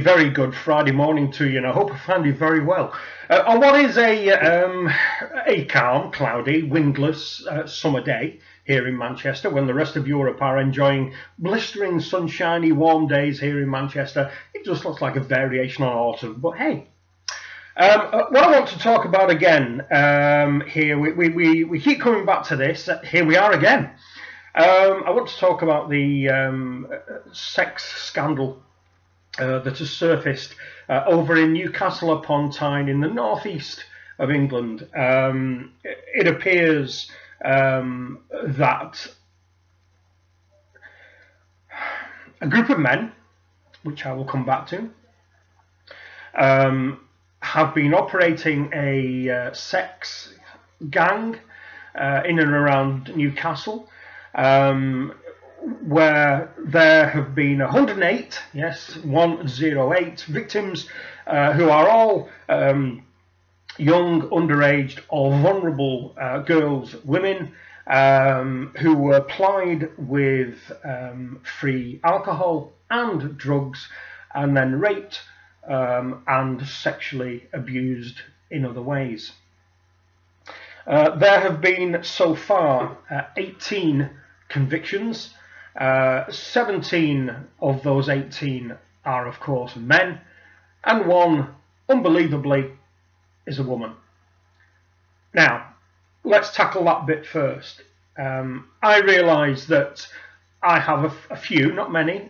very good Friday morning to you, and I hope I found you very well. On what is a calm, cloudy, windless summer day here in Manchester, when the rest of Europe are enjoying blistering, sunshiny, warm days here in Manchester, it just looks like a variation on autumn. But hey, what I want to talk about again here, we keep coming back to this. Here we are again. I want to talk about the sex scandal that has surfaced over in Newcastle upon Tyne in the northeast of England. It appears that a group of men, which I will come back to, have been operating a sex gang in and around Newcastle, where there have been 108, yes, 108 victims who are all young, underaged or vulnerable girls, women, who were plied with free alcohol and drugs and then raped and sexually abused in other ways. There have been so far 18 convictions. 17 of those 18 are, of course, men, and one, unbelievably, is a woman. Now, let's tackle that bit first. I realise that I have a few, not many,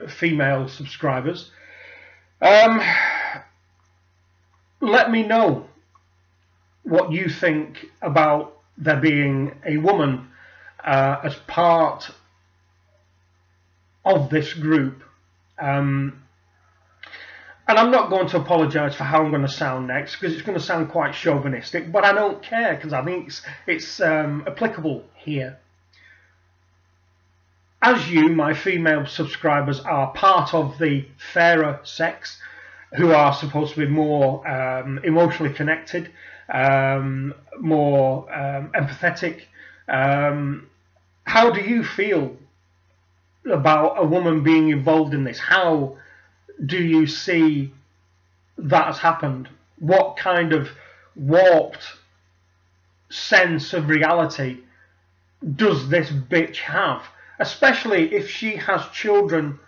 female subscribers. Let me know what you think about there being a woman as part of this group. And I'm not going to apologise for how I'm going to sound next, because it's going to sound quite chauvinistic, but I don't care, because I think it's applicable here. As you, my female subscribers, are part of the fairer sex, who are supposed to be more emotionally connected, more empathetic, how do you feel about a woman being involved in this? How do you see that has happened? What kind of warped sense of reality does this bitch have? Especially if she has children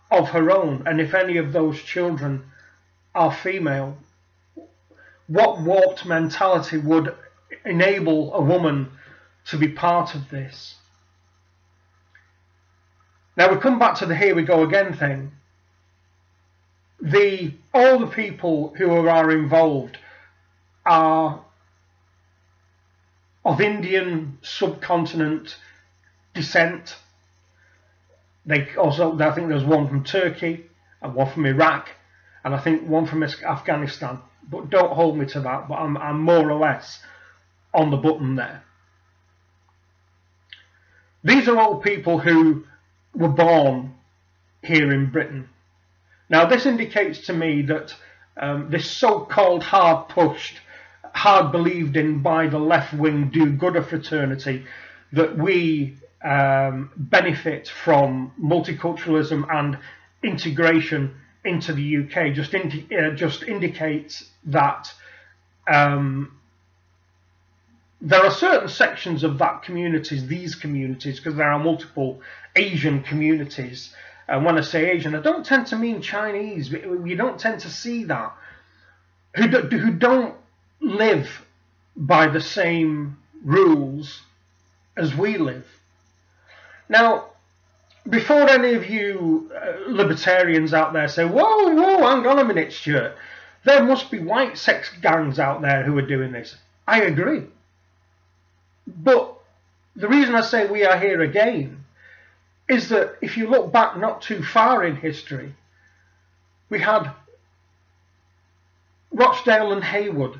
of her own, and if any of those children are female. What warped mentality would enable a woman to be part of this? Now we come back to the here we go again thing. All the people who are involved are of Indian subcontinent descent. I think there's one from Turkey and one from Iraq, and I think one from Afghanistan. But don't hold me to that. But I'm more or less on the button there. These are all people who were born here in Britain. Now this indicates to me that this so-called hard-pushed, hard-believed in by the left-wing do-gooder fraternity, that we benefit from multiculturalism and integration into the UK, just indicates that there are certain sections of that these communities, because there are multiple Asian communities. And when I say Asian, I don't tend to mean Chinese. You don't tend to see that. Who don't live by the same rules as we live. Now, before any of you libertarians out there say, whoa, hang on a minute, Stuart, there must be white sex gangs out there who are doing this. I agree. But the reason I say we are here again is that if you look back not too far in history, we had Rochdale and Haywood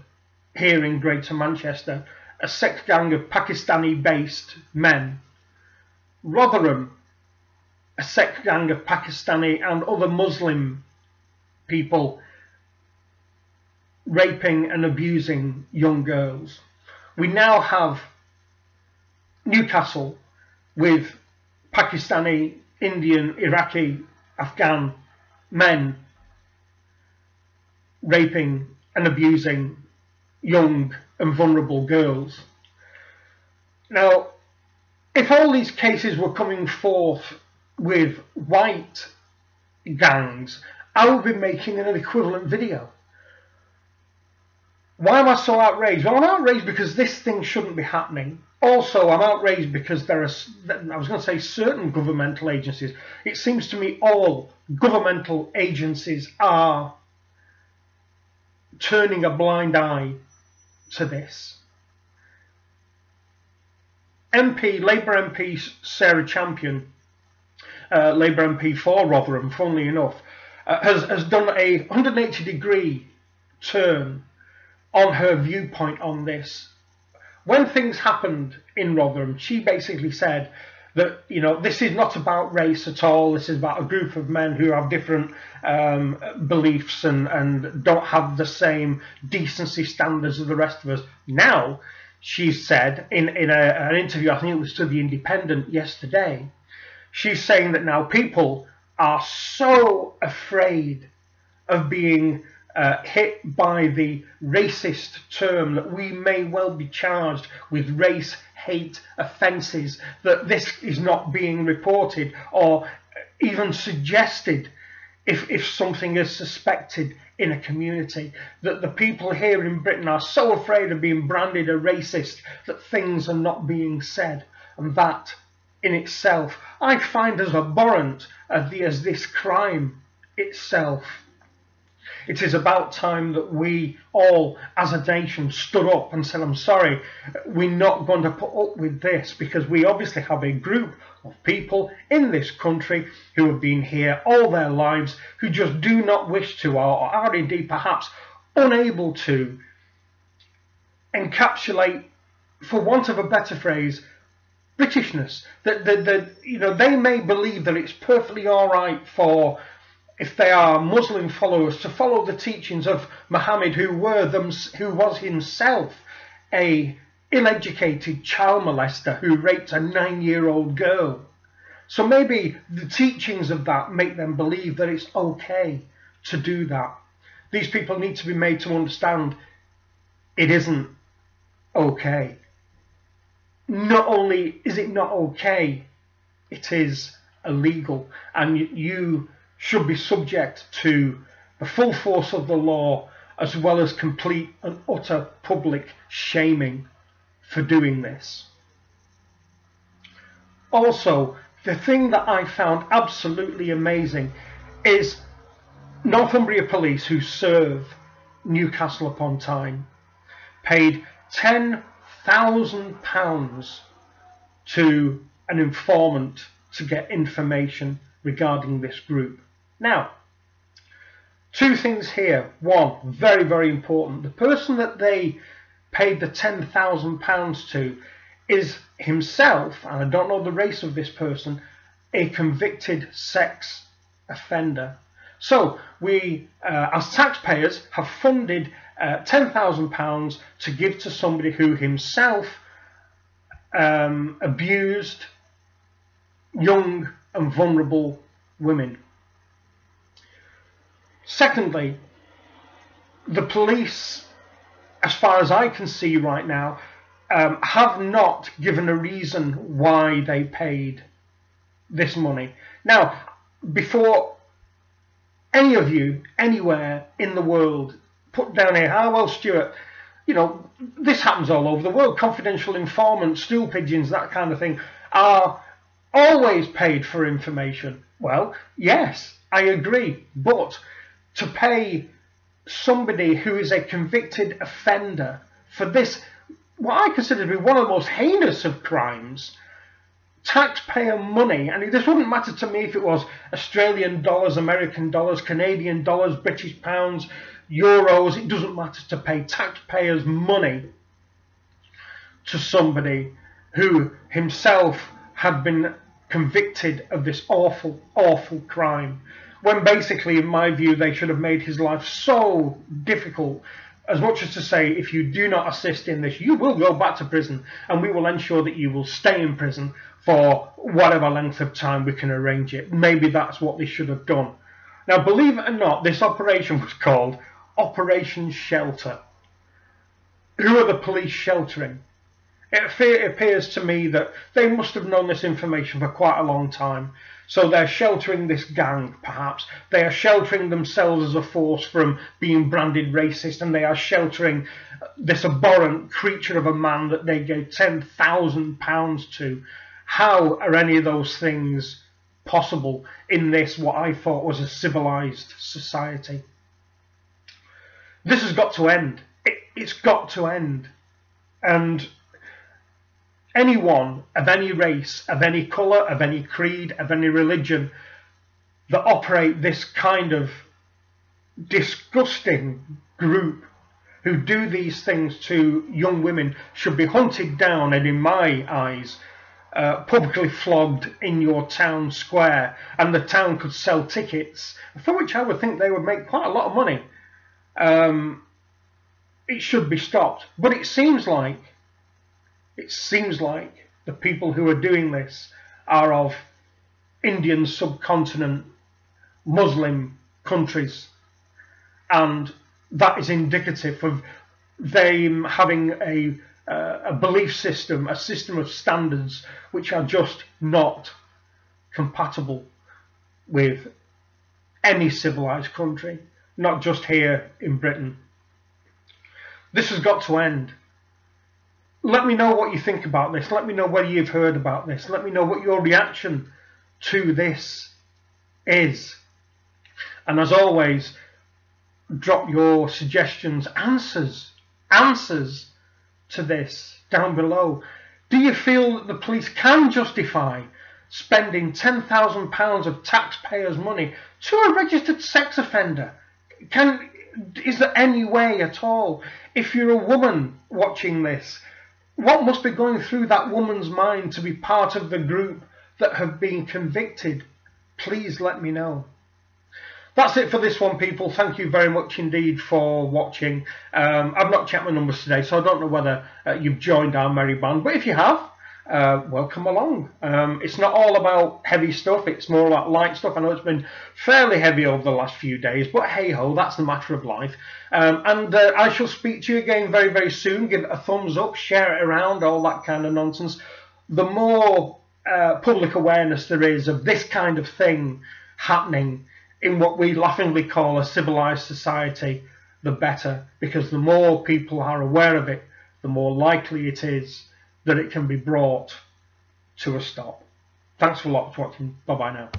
here in Greater Manchester, a sex gang of Pakistani-based men. Rotherham, a sex gang of Pakistani and other Muslim people raping and abusing young girls. We now have Newcastle with Pakistani, Indian, Iraqi, Afghan men raping and abusing young and vulnerable girls. Now, if all these cases were coming forth with white gangs, I would be making an equivalent video. Why am I so outraged? Well, I'm outraged because this thing shouldn't be happening. Also, I'm outraged because there are, I was going to say certain governmental agencies. It seems to me all governmental agencies are turning a blind eye to this. Labour MP Sarah Champion, Labour MP for Rotherham, funnily enough, has done a 180-degree turn on her viewpoint on this. When things happened in Rotherham, she basically said that, you know, this is not about race at all. This is about a group of men who have different beliefs and don't have the same decency standards as the rest of us. Now, she said in an interview, I think it was to The Independent yesterday, she's saying that now people are so afraid of being hit by the racist term that we may well be charged with race hate offences, that this is not being reported or even suggested if something is suspected in a community, that the people here in Britain are so afraid of being branded a racist that things are not being said. And that in itself I find as abhorrent as this crime itself. It is about time that we all as a nation stood up and said, I'm sorry, we're not going to put up with this, because we obviously have a group of people in this country who have been here all their lives, who just do not wish to, or are indeed perhaps unable to, encapsulate, for want of a better phrase, Britishness. That you know, they may believe that it's perfectly all right for, if they are Muslim followers, to follow the teachings of Muhammad, who was himself a ill-educated child molester who raped a 9-year-old girl. So maybe the teachings of that make them believe that it's okay to do that. These people need to be made to understand it isn't okay. Not only is it not okay, it is illegal, and you should be subject to the full force of the law, as well as complete and utter public shaming for doing this. Also, the thing that I found absolutely amazing is Northumbria Police, who serve Newcastle upon Tyne, paid £10,000 to an informant to get information regarding this group. Now, two things here. One, very, very important. The person that they paid the £10,000 to is himself, and I don't know the race of this person, a convicted sex offender. So we, as taxpayers, have funded £10,000 to give to somebody who himself abused young and vulnerable women. Secondly, the police, as far as I can see right now, have not given a reason why they paid this money. Now, before any of you anywhere in the world put down here, oh well, Stuart, you know, this happens all over the world, confidential informants, stool pigeons, that kind of thing, are always paid for information. Well, yes, I agree, but to pay somebody who is a convicted offender for this, what I consider to be one of the most heinous of crimes, taxpayer money, and this wouldn't matter to me if it was Australian dollars, American dollars, Canadian dollars, British pounds, euros, it doesn't matter, to pay taxpayers money to somebody who himself had been convicted of this awful, awful crime, when basically, in my view, they should have made his life so difficult, as much as to say, if you do not assist in this, you will go back to prison, and we will ensure that you will stay in prison for whatever length of time we can arrange it. Maybe that's what they should have done. Now, believe it or not, this operation was called Operation Shelter. Who are the police sheltering? It appears to me that they must have known this information for quite a long time. So they're sheltering this gang, perhaps. They are sheltering themselves as a force from being branded racist, and they are sheltering this abhorrent creature of a man that they gave £10,000 to. How are any of those things possible in this, what I thought was a civilized society? This has got to end. It's got to end. And anyone of any race, of any colour, of any creed, of any religion that operate this kind of disgusting group who do these things to young women should be hunted down and, in my eyes, publicly flogged in your town square, and the town could sell tickets, for which I would think they would make quite a lot of money. It should be stopped. But it seems like the people who are doing this are of Indian subcontinent Muslim countries, and that is indicative of them having a belief system, a system of standards which are just not compatible with any civilized country, not just here in Britain. This has got to end. Let me know what you think about this. Let me know whether you've heard about this. Let me know what your reaction to this is. And as always, drop your suggestions, answers to this down below. Do you feel that the police can justify spending £10,000 of taxpayers' money to a registered sex offender? Is there any way at all? If you're a woman watching this, what must be going through that woman's mind to be part of the group that have been convicted? Please let me know. That's it for this one, people. Thank you very much indeed for watching. I've not checked my numbers today, so I don't know whether you've joined our merry band. But if you have, welcome along. It's not all about heavy stuff. It's more about light stuff. I know it's been fairly heavy over the last few days, but hey-ho, that's the matter of life. And I shall speak to you again very, very soon. Give it a thumbs up, share it around, all that kind of nonsense. The more public awareness there is of this kind of thing happening in what we laughingly call a civilized society, the better, because the more people are aware of it, the more likely it is that it can be brought to a stop. Thanks for watching. Bye-bye now.